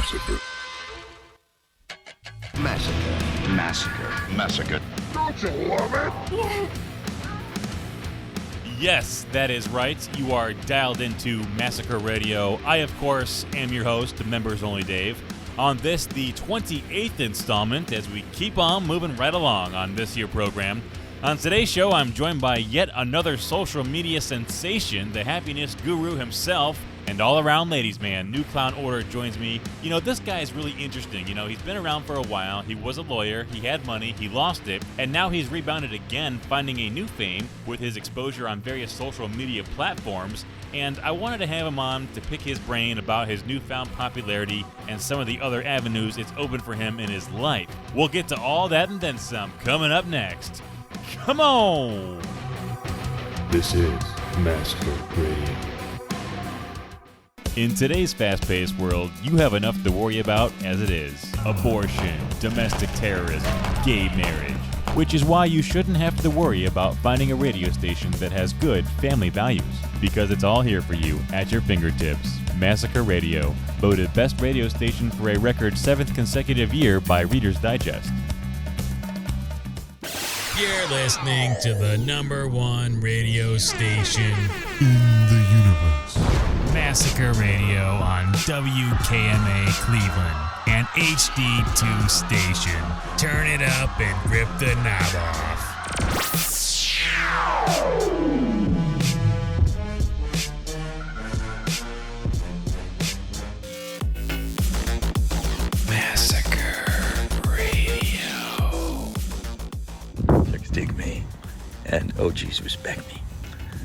Massacre. Massacre. Massacre. Massacre. Don't you love it? Yeah. Yes, that is right. You are dialed into Massacre Radio. I, of course, am your host, Membersonly Dave. On this, the 28th installment, as we keep on moving right along on this here program. On today's show, I'm joined by yet another social media sensation, the happiness guru himself, and all-around ladies' man, NewClownOrder joins me. You know, this guy is really interesting. You know, he's been around for a while. He was a lawyer. He had money. He lost it. And now he's rebounded again, finding a new fame with his exposure on various social media platforms. And I wanted to have him on to pick his brain about his newfound popularity and some of the other avenues it's opened for him in his life. We'll get to all that and then some coming up next. Come on! This is Massacre Radio. In today's fast-paced world, you have enough to worry about as it is. Abortion, domestic terrorism, gay marriage. Which is why you shouldn't have to worry about finding a radio station that has good family values. Because it's all here for you at your fingertips. Massacre Radio, voted best radio station for a record 7th consecutive year by Reader's Digest. You're listening to the number one radio station In the universe. Massacre Radio on WKMA Cleveland, an HD2 station. Turn it up and rip the knob off. Massacre Radio. Chicks dig me, and OGs respect me.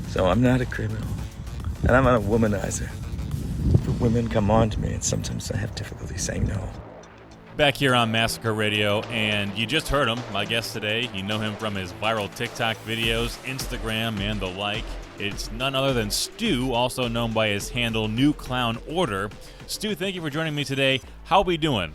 So I'm not a criminal. And I'm not a womanizer. But women come on to me, and sometimes I have difficulty saying no. Back here on Massacre Radio, and you just heard him, my guest today. You know him from his viral TikTok videos, Instagram, and the like. It's none other than Stu, also known by his handle NewClownOrder. Stu, thank you for joining me today. How are we doing?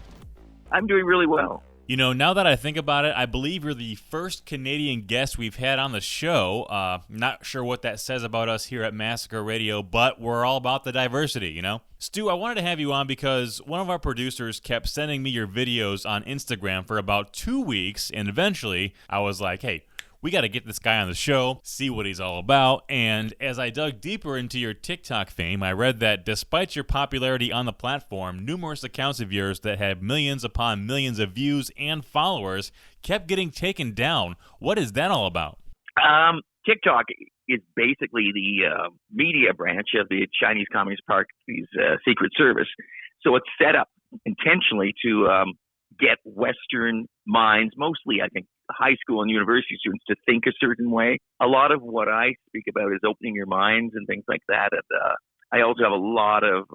I'm doing really well. You know, now that I think about it, I believe you're the first Canadian guest we've had on the show. Not sure what that says about us here at Massacre Radio, but we're all about the diversity, you know? Stu, I wanted to have you on because one of our producers kept sending me your videos on Instagram for about 2 weeks, and eventually I was like, hey, we got to get this guy on the show, see what he's all about. And as I dug deeper into your TikTok fame, I read that despite your popularity on the platform, numerous accounts of yours that had millions upon millions of views and followers kept getting taken down. What is that all about? TikTok is basically the media branch of the Chinese Communist Party's Secret Service. So it's set up intentionally to get Western minds, mostly, I think, high school and university students, to think a certain way. A lot of what I speak about is opening your minds and things like that. And I also have a lot of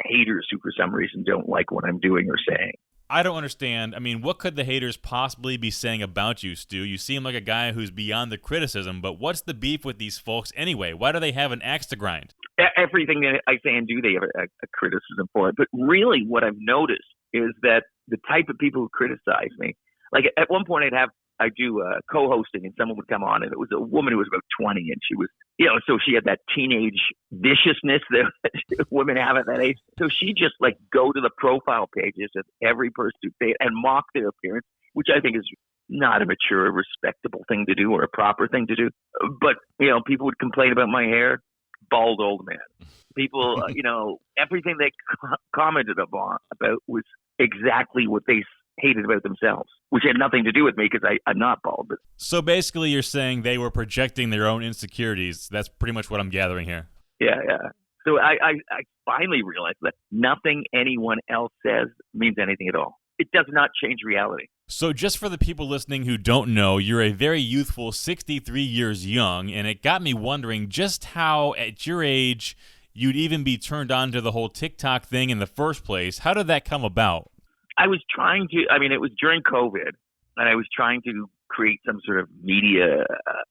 haters who, for some reason, don't like what I'm doing or saying. I don't understand. I mean, what could the haters possibly be saying about you, Stu? You seem like a guy who's beyond the criticism, but what's the beef with these folks anyway? Why do they have an axe to grind? Everything that I say and do, they have a criticism for it. But really what I've noticed is that the type of people who criticize me, like at one point I do co-hosting, and someone would come on, and it was a woman who was about 20, and she was, so she had that teenage viciousness that women have at that age. So she just go to the profile pages of every person and mock their appearance, which I think is not a mature, respectable thing to do or a proper thing to do. But, people would complain about my hair, bald old man. People, everything they commented about was exactly what they hated about themselves, which had nothing to do with me because I'm not bald. But. So basically you're saying they were projecting their own insecurities. That's pretty much what I'm gathering here. Yeah. So I finally realized that nothing anyone else says means anything at all. It does not change reality. So just for the people listening who don't know, you're a very youthful 63 years young, and it got me wondering just how, at your age, you'd even be turned on to the whole TikTok thing in the first place. How did that come about? I was trying to, it was during COVID, and I was trying to create some sort of media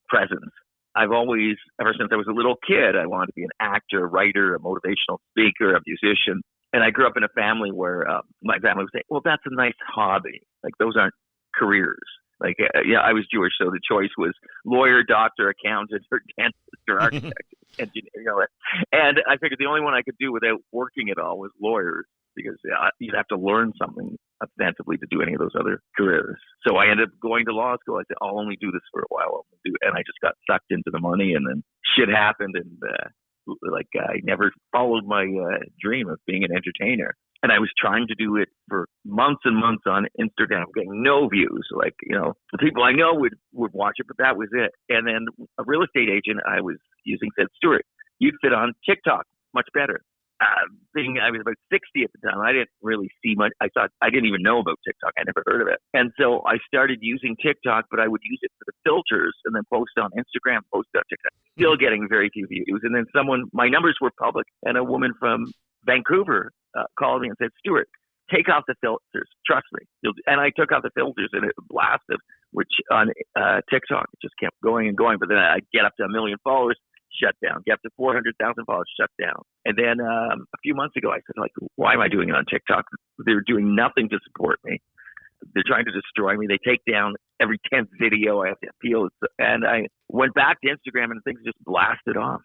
presence. I've always, ever since I was a little kid, I wanted to be an actor, a writer, a motivational speaker, a musician. And I grew up in a family where my family would say, well, that's a nice hobby. Those aren't careers. I was Jewish, so the choice was lawyer, doctor, accountant, or dentist, or architect, engineer. And I figured the only one I could do without working at all was lawyers. because you'd have to learn something ostensibly to do any of those other careers. So I ended up going to law school. I said, I'll only do this for a while. And I just got sucked into the money, and then shit happened, and I never followed my dream of being an entertainer. And I was trying to do it for months and months on Instagram, getting no views. Like, the people I know would watch it, but that was it. And then a real estate agent I was using said, Stuart, you'd fit on TikTok much better. I was about 60 at the time. I didn't really see much. I didn't even know about TikTok. I never heard of it. And so I started using TikTok, but I would use it for the filters and then post on Instagram, post on TikTok. Still getting very few views. And then my numbers were public, and a woman from Vancouver called me and said, Stuart, take off the filters. Trust me. And I took off the filters, and it blasted, which on TikTok, it just kept going and going. But then I'd get up to 1 million followers, shut down. Get up to 400,000 followers, shut down. And then a few months ago, I said, why am I doing it on TikTok? They're doing nothing to support me. They're trying to destroy me. They take down every 10th video. I have to appeal. And I went back to Instagram, and things just blasted off.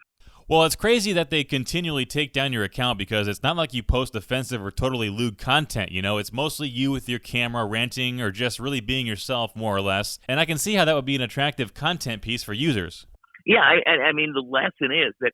Well, it's crazy that they continually take down your account, because it's not like you post offensive or totally lewd content, It's mostly you with your camera ranting or just really being yourself, more or less. And I can see how that would be an attractive content piece for users. Yeah, I mean, the lesson is that,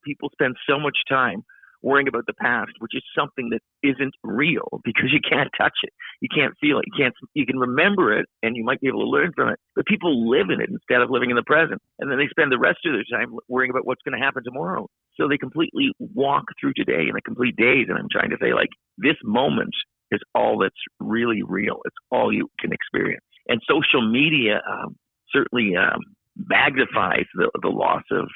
people spend so much time worrying about the past, which is something that isn't real, because you can't touch it. You can't feel it. You can remember it, and you might be able to learn from it, but people live in it instead of living in the present. And then they spend the rest of their time worrying about what's going to happen tomorrow. So they completely walk through today in a complete daze. And I'm trying to say, this moment is all that's really real. It's all you can experience. And social media certainly magnifies the loss of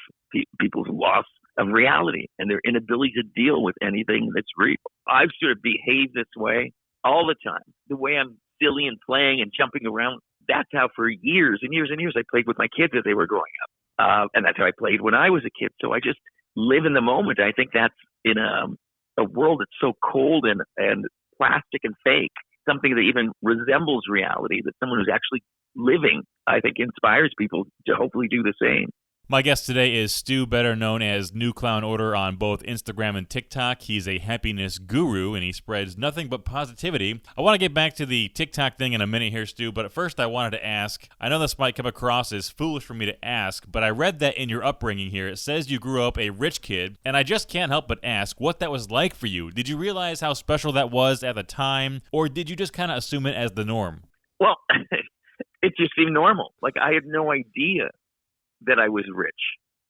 people's loss of reality and their inability to deal with anything that's real. I've sort of behaved this way all the time. The way I'm silly and playing and jumping around, that's how for years and years and years I played with my kids as they were growing up. And that's how I played when I was a kid. So I just live in the moment. I think that's in a world that's so cold and plastic and fake, something that even resembles reality, that someone who's actually living, I think, inspires people to hopefully do the same. My guest today is Stu, better known as NewClownOrder on both Instagram and TikTok. He's a happiness guru, and he spreads nothing but positivity. I want to get back to the TikTok thing in a minute here, Stu, but at first I wanted to ask, I know this might come across as foolish for me to ask, but I read that in your upbringing here, it says you grew up a rich kid, and I just can't help but ask what that was like for you. Did you realize how special that was at the time, or did you just kind of assume it as the norm? Well, it just seemed normal. I had no idea that I was rich.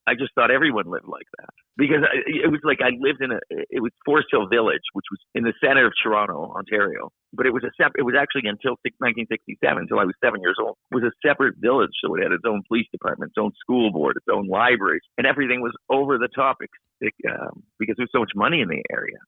I just thought everyone lived like that, because it was I lived it was Forest Hill Village, which was in the center of Toronto, Ontario. But it was actually until 1967, until I was 7 years old, it was a separate village. So it had its own police department, its own school board, its own libraries, and everything was over the top because there's so much money in the area.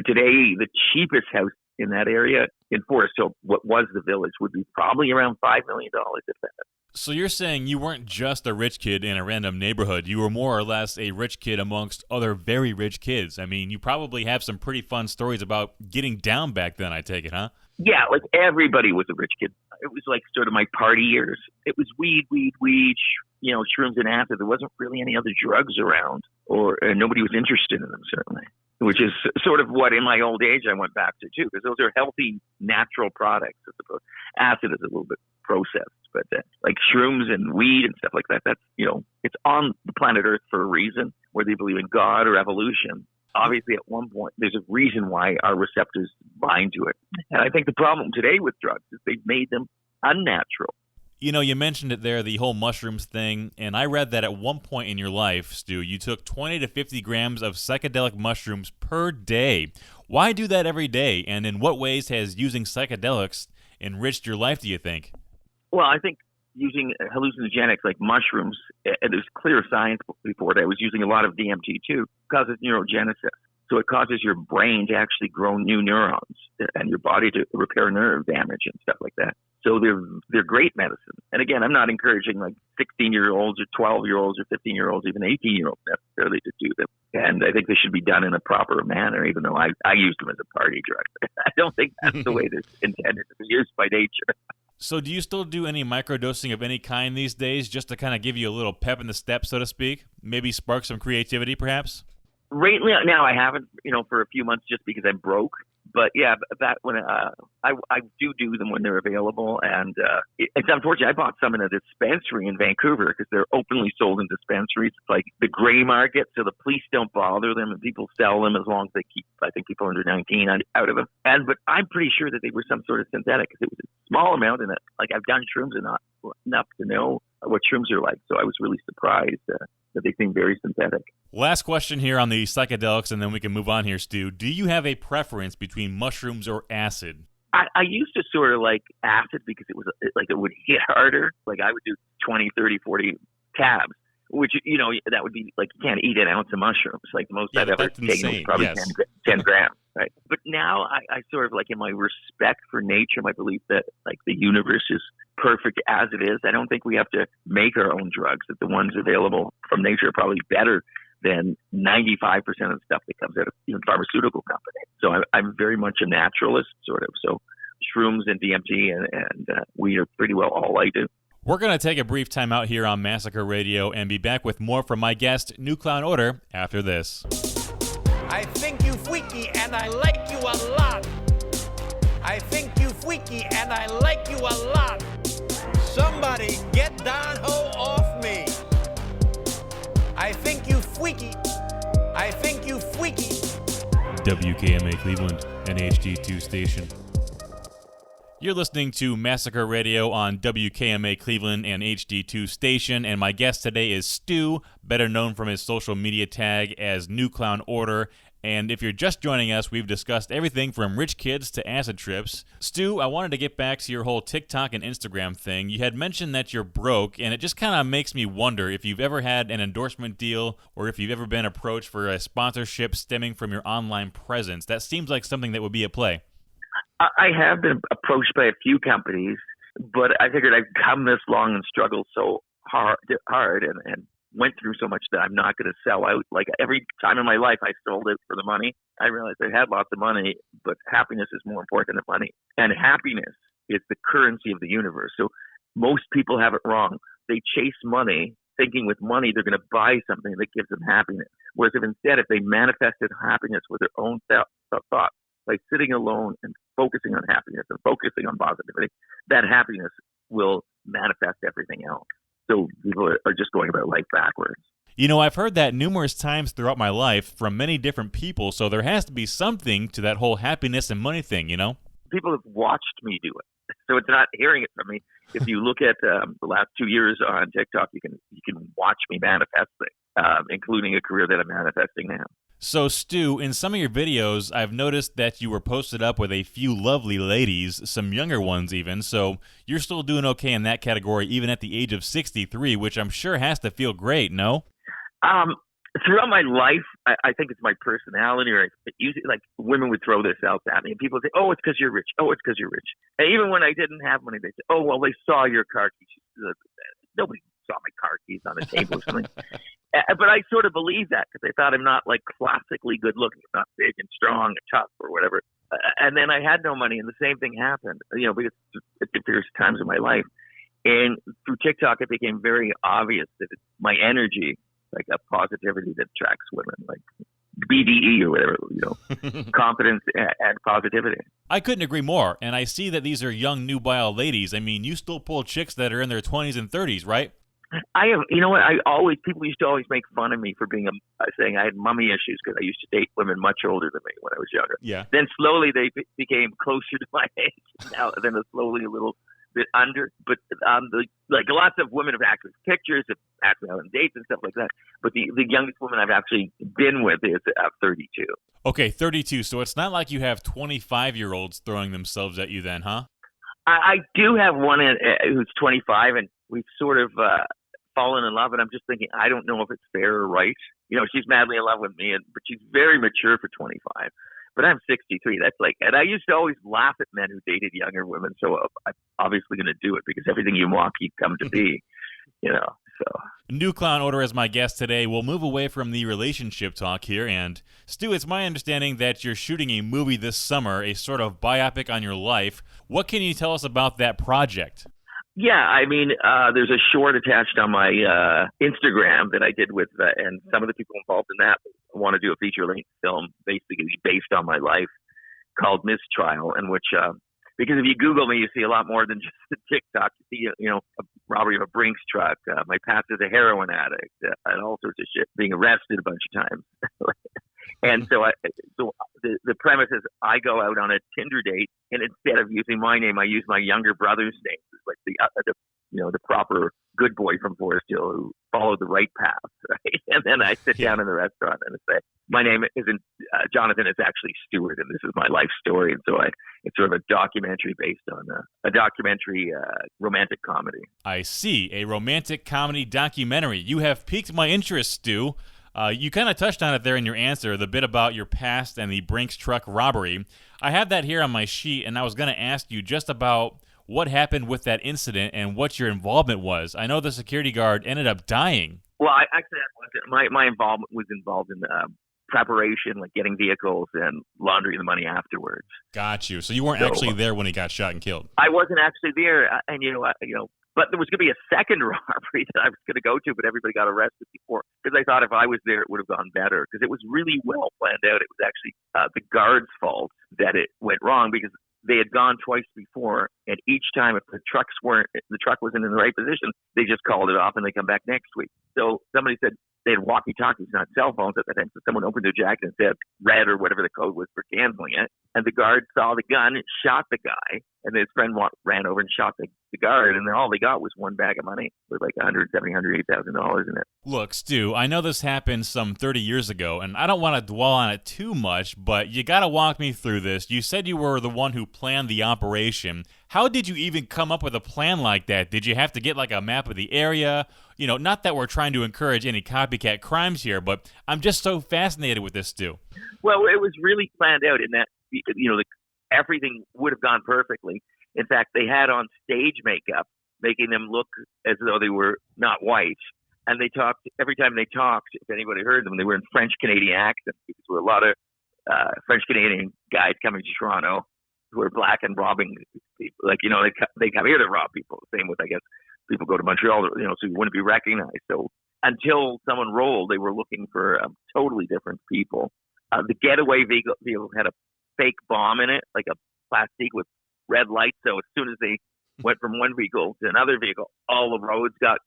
Today, the cheapest house in that area in Forest Hill, what was the village, would be probably around $5 million, if that. So you're saying you weren't just a rich kid in a random neighborhood. You were more or less a rich kid amongst other very rich kids. I mean, you probably have some pretty fun stories about getting down back then, I take it, huh? Yeah, everybody was a rich kid. It was sort of my party years. It was weed, shrooms and acid. There wasn't really any other drugs around, or nobody was interested in them, certainly. Which is sort of what in my old age I went back to too, because those are healthy, natural products. I suppose acid is a little bit processed, but shrooms and weed and stuff like that, that's, it's on the planet Earth for a reason, whether you believe in God or evolution. Obviously, at one point, there's a reason why our receptors bind to it. And I think the problem today with drugs is they've made them unnatural. You mentioned it there, the whole mushrooms thing, and I read that at one point in your life, Stu, you took 20 to 50 grams of psychedelic mushrooms per day. Why do that every day, and in what ways has using psychedelics enriched your life, do you think? Well, I think using hallucinogenics like mushrooms, and there's clear science before that, I was using a lot of DMT too, causes neurogenesis. So it causes your brain to actually grow new neurons and your body to repair nerve damage and stuff like that. So they're great medicine. And again, I'm not encouraging 16-year-olds or 12-year-olds or 15-year-olds, even 18-year-olds necessarily to do them. And I think they should be done in a proper manner, even though I use them as a party drug. I don't think that's the way they're intended. They're used by nature. So do you still do any microdosing of any kind these days, just to kind of give you a little pep in the step, so to speak? Maybe spark some creativity, perhaps? Right now, I haven't, for a few months just because I'm broke. But yeah, that when I do them when they're available, and it's unfortunate. I bought some in a dispensary in Vancouver because they're openly sold in dispensaries. It's like the gray market, so the police don't bother them, and people sell them as long as they keep, I think, people under 19 out of them. But I'm pretty sure that they were some sort of synthetic because it was a small amount, and I've done shrooms enough to know what shrooms are like. So I was really surprised that they seem very synthetic. Last question here on the psychedelics, and then we can move on here, Stu. Do you have a preference between mushrooms or acid? I used to sort of like acid because it was like it would hit harder. Like I would do 20, 30, 40 tabs, which, that would be like you can't eat an ounce of mushrooms. Like most I've ever taken was probably 10 grams. Right. But now I sort of like in my respect for nature, my belief that like the universe is perfect as it is. I don't think we have to make our own drugs, that the ones available from nature are probably better than 95% of the stuff that comes out of even pharmaceutical companies. So I'm very much a naturalist, sort of. So shrooms and DMT and weed are pretty well all I do. We're going to take a brief time out here on Massacre Radio and be back with more from my guest, NewClownOrder, after this. I think you freaky and I like you a lot. I think you freaky and I like you a lot. Somebody get Don Ho off me. I think you freaky. I think you freaky. WKMA Cleveland, an HD2 station. You're listening to Massacre Radio on WKMA Cleveland and HD2 station, and my guest today is Stu, better known from his social media tag as NewClownOrder. And if you're just joining us, we've discussed everything from rich kids to acid trips. Stu, I wanted to get back to your whole TikTok and Instagram thing. You had mentioned that you're broke, and it just kind of makes me wonder if you've ever had an endorsement deal or if you've ever been approached for a sponsorship stemming from your online presence. That seems like something that would be at play. I have been approached by a few companies, but I figured I've come this long and struggled so hard and went through so much that I'm not going to sell out. Like every time in my life I sold it for the money. I realized I had lots of money, but happiness is more important than money. And happiness is the currency of the universe. So most people have it wrong. They chase money thinking with money they're going to buy something that gives them happiness. Whereas if they manifested happiness with their own thoughts, by sitting alone and focusing on happiness and focusing on positivity, that happiness will manifest everything else. So people are just going about life backwards. I've heard that numerous times throughout my life from many different people, so there has to be something to that whole happiness and money thing, People have watched me do it. So it's not hearing it from me. If you look at the last 2 years on TikTok, you can watch me manifesting, including a career that I'm manifesting now. So, Stu, in some of your videos, I've noticed that you were posted up with a few lovely ladies, some younger ones even, so you're still doing okay in that category even at the age of 63, which I'm sure has to feel great, no? Throughout my life, I think it's my personality, or usually, like, women would throw this out at me, and people would say, oh, it's because you're rich. Oh, it's because you're rich. And even when I didn't have money, they'd say, oh, well, they saw your car keys. Nobody saw my car keys on the table or something. But I sort of believe that because I thought I'm not like classically good looking. I'm not big and strong and tough or whatever. And then I had no money and the same thing happened, because at various times in my life. And through TikTok, it became very obvious that it's my energy, like a positivity that attracts women, like BDE or whatever, confidence and positivity. I couldn't agree more. And I see that these are young, nubile ladies. I mean, you still pull chicks that are in their 20s and 30s, right? I have, people used to always make fun of me for being saying I had mommy issues because I used to date women much older than me when I was younger. Yeah. Then slowly they became closer to my age. Now, then slowly a little bit under. But lots of women have asked me pictures, have asked me out on dates and stuff like that. But the youngest woman I've actually been with is 32. Okay, 32. So it's not like you have 25-year-olds throwing themselves at you then, huh? I do have one who's 25, and we've sort of fallen in love, and I'm just thinking, I don't know if it's fair or right. She's madly in love with me, but she's very mature for 25. But I'm 63. That's and I used to always laugh at men who dated younger women. So I'm obviously going to do it because everything you want, you come to be, So. NewClownOrder is my guest today. We'll move away from the relationship talk here. And Stu, it's my understanding that you're shooting a movie this summer, a sort of biopic on your life. What can you tell us about that project? Yeah, I mean, there's a short attached on my Instagram that I did with, and some of the people involved in that want to do a feature-length film basically based on my life. called Mistrial, in which because if you Google me, you see a lot more than just the TikTok. You see, a robbery of a Brinks truck, my past as a heroin addict, and all sorts of shit, being arrested a bunch of times. And so the premise is I go out on a Tinder date, and instead of using my name, I use my younger brother's name. It's like the proper good boy from Forest Hill who followed the right path, right? And then I sit down in the restaurant and I say, my name isn't Jonathan, it's actually Stuart, and this is my life story. And so it's sort of a documentary based on a documentary romantic comedy. I see, a romantic comedy documentary. You have piqued my interest, Stu. You kind of touched on it there in your answer, the bit about your past and the Brinks truck robbery. I have that here on my sheet, and I was going to ask you just about what happened with that incident and what your involvement was. I know the security guard ended up dying. Well, my involvement was involved in preparation, like getting vehicles and laundering the money afterwards. Got you. So you weren't actually there when he got shot and killed. I wasn't actually there, and but there was going to be a second robbery that I was going to go to, but everybody got arrested before, because I thought if I was there, it would have gone better, because it was really well planned out. It was actually the guard's fault that it went wrong, because they had gone twice before, and each time if the truck wasn't in the right position, they just called it off and they come back next week. So somebody said they had walkie-talkies, not cell phones at the time. So someone opened their jacket and said red or whatever the code was for canceling it. And the guard saw the gun and shot the guy. And his friend ran over and shot the guard. And then all they got was one bag of money with like $180,000 in it. Look, Stu, I know this happened some 30 years ago, and I don't want to dwell on it too much, but you got to walk me through this. You said you were the one who planned the operation. How did you even come up with a plan like that? Did you have to get like a map of the area? Not that we're trying to encourage any copycat crimes here, but I'm just so fascinated with this, Stu. Well, it was really planned out in that, everything would have gone perfectly. In fact, they had on stage makeup, making them look as though they were not white. And they talked, every time they talked, if anybody heard them, they were in French-Canadian accents, because there were a lot of French-Canadian guys coming to Toronto who are black and robbing people. Like, they come here to rob people. Same with, I guess, people go to Montreal, so you wouldn't be recognized. So until someone rolled, they were looking for totally different people. The getaway vehicle had a fake bomb in it, like a plastic with red lights. So as soon as they went from one vehicle to another vehicle, all the roads got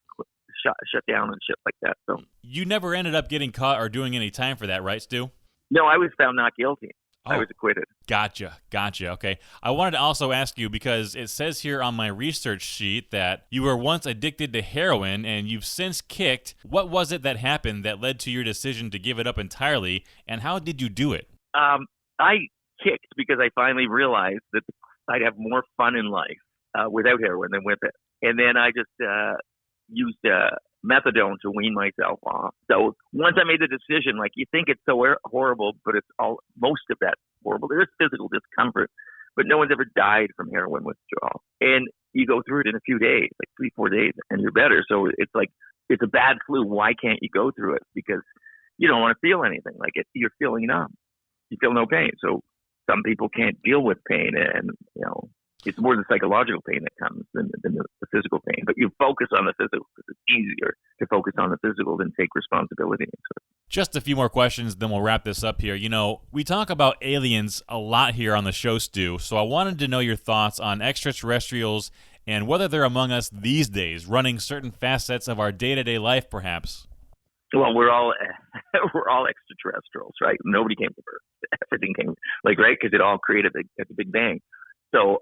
shut down and shit like that. So you never ended up getting caught or doing any time for that, right, Stu? No, I was found not guilty. I was acquitted. Gotcha. Okay. I wanted to also ask you, because it says here on my research sheet that you were once addicted to heroin and you've since kicked. What was it that happened that led to your decision to give it up entirely, and how did you do it? I kicked because I finally realized that I'd have more fun in life without heroin than with it. And then I just used methadone to wean myself off. So once I made the decision, like, you think it's so horrible, but it's most of that horrible. There is physical discomfort, but no one's ever died from heroin withdrawal. And you go through it in a few days, like 3-4 days, and you're better. So it's like, it's a bad flu. Why can't you go through it? Because you don't want to feel anything. Like, you're feeling numb. You feel no pain. So some people can't deal with pain, and it's more the psychological pain that comes than the physical pain. But you focus on the physical because it's easier to focus on the physical than take responsibility. Just a few more questions, then we'll wrap this up here. We talk about aliens a lot here on the show, Stu, so I wanted to know your thoughts on extraterrestrials and whether they're among us these days, running certain facets of our day-to-day life, perhaps. Well, we're all extraterrestrials, right? Nobody came from Earth. Everything came, right? Because it all created at the Big Bang. So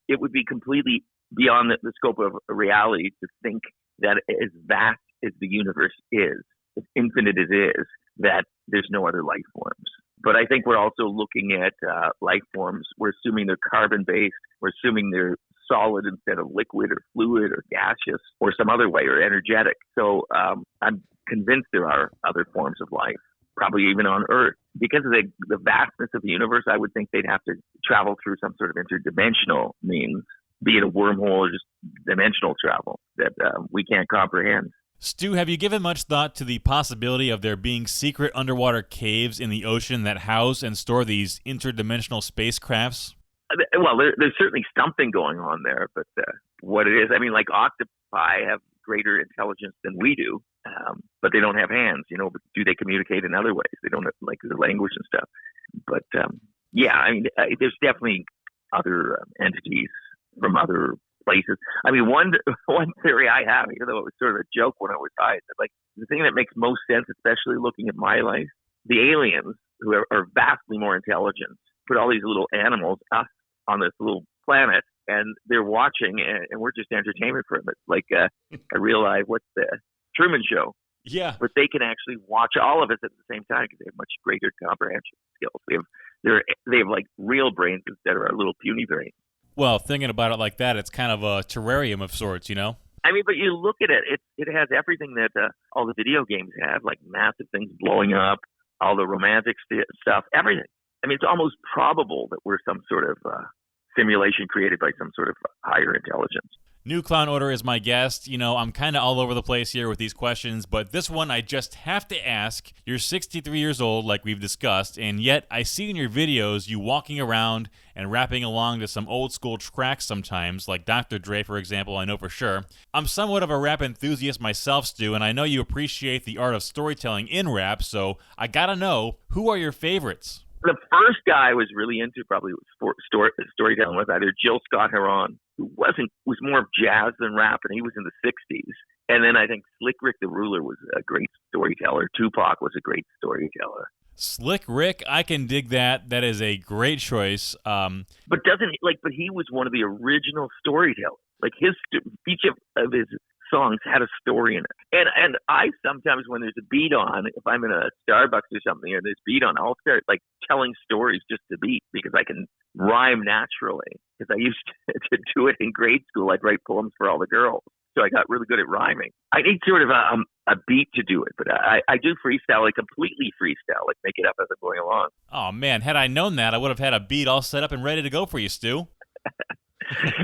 it would be completely beyond the scope of reality to think that as vast as the universe is, as infinite as it is, that there's no other life forms. But I think we're also looking at life forms. We're assuming they're carbon-based. We're assuming they're solid instead of liquid or fluid or gaseous or some other way, or energetic. So I'm convinced there are other forms of life, probably even on Earth. Because of the vastness of the universe, I would think they'd have to travel through some sort of interdimensional means, be it a wormhole or just dimensional travel that we can't comprehend. Stu, have you given much thought to the possibility of there being secret underwater caves in the ocean that house and store these interdimensional spacecrafts? Well, there's certainly something going on there, but what it is, like octopi have greater intelligence than we do, but they don't have hands, but do they communicate in other ways? They don't have, the language and stuff. But Yeah, I mean, there's definitely other entities from other places. I mean, one theory I have, even though it was sort of a joke when I was high, is that, like, the thing that makes most sense, especially looking at my life, the aliens, who are vastly more intelligent, put all these little animals, us, on this little planet, and they're watching, and we're just entertainment for them. It's like a real life, what's the Truman Show? Yeah. But they can actually watch all of us at the same time because they have much greater comprehension skills. They have like real brains instead of our little puny brains. Well, thinking about it like that, it's kind of a terrarium of sorts, you know? I mean, but you look at it, it has everything that all the video games have, like massive things blowing up, all the romantic stuff, everything. I mean, it's almost probable that we're some sort of simulation created by some sort of higher intelligence. NewClownOrder is my guest. You know, I'm kind of all over the place here with these questions, but this one I just have to ask. You're 63 years old, like we've discussed, and yet I see in your videos you walking around and rapping along to some old school tracks sometimes, like Dr. Dre, for example, I know for sure. I'm somewhat of a rap enthusiast myself, Stu, and I know you appreciate the art of storytelling in rap, so I gotta know, who are your favorites? The first guy I was really into probably was storytelling was either Jill Scott Heron, who was more jazz than rap, and he was in the 60s. And then I think Slick Rick the Ruler was a great storyteller. Tupac was a great storyteller. Slick Rick, I can dig that. That is a great choice. But he was one of the original storytellers. Like each of his songs had a story in it. And I sometimes, when there's a beat on, if I'm in a Starbucks or something and there's a beat on, I'll start like telling stories just to beat because I can rhyme naturally. Because I used to do it in grade school. I'd write poems for all the girls. So I got really good at rhyming. I need sort of a beat to do it, but I do freestyle, like completely freestyle, like make it up as I'm going along. Oh man, had I known that, I would have had a beat all set up and ready to go for you, Stu.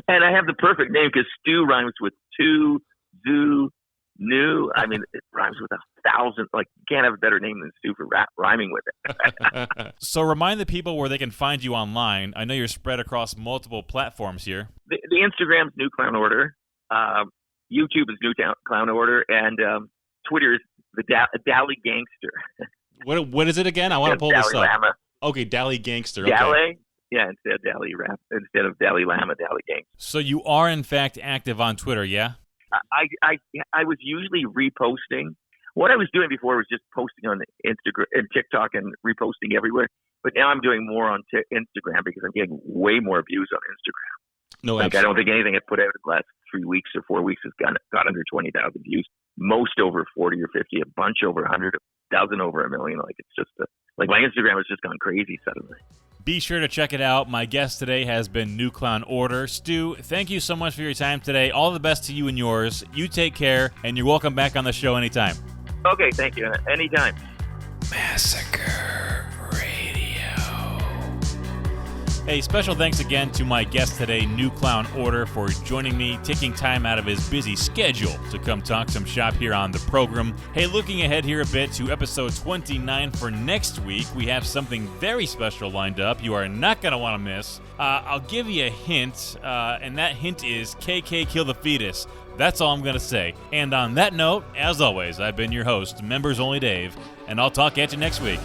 And I have the perfect name because Stu rhymes with two, zoo, new. I mean, it rhymes with 1,000. Like, you can't have a better name than Stu for rhyming with it. So remind the people where they can find you online. I know you're spread across multiple platforms here. The Instagram's NewClownOrder. YouTube is NewClownOrder, and Twitter is the Dally Gangster. What is it again? I want to pull this up. Lama. Okay, Dally Gangster. Okay. Dally? Yeah, instead of Dally Lama, Dally Gangster. So you are in fact active on Twitter, yeah? I was usually reposting. What I was doing before was just posting on Instagram and TikTok and reposting everywhere. But now I'm doing more on Instagram because I'm getting way more views on Instagram. No, I don't think anything I put out in the last 3 weeks or 4 weeks has got under 20,000 views. Most over 40 or 50, a bunch over 100, a dozen over 1 million. Like, it's just like my Instagram has just gone crazy suddenly. Be sure to check it out. My guest today has been NewClownOrder. Stu, thank you so much for your time today. All the best to you and yours. You take care, and you're welcome back on the show anytime. Okay, thank you. Anytime. Massacre Radio. Hey, special thanks again to my guest today, NewClownOrder, for joining me, taking time out of his busy schedule to come talk some shop here on the program. Hey, looking ahead here a bit to episode 29 for next week, we have something very special lined up you are not going to want to miss. I'll give you a hint, and that hint is KK Kill the Fetus. That's all I'm going to say. And on that note, as always, I've been your host, Membersonly Dave, and I'll talk at you next week.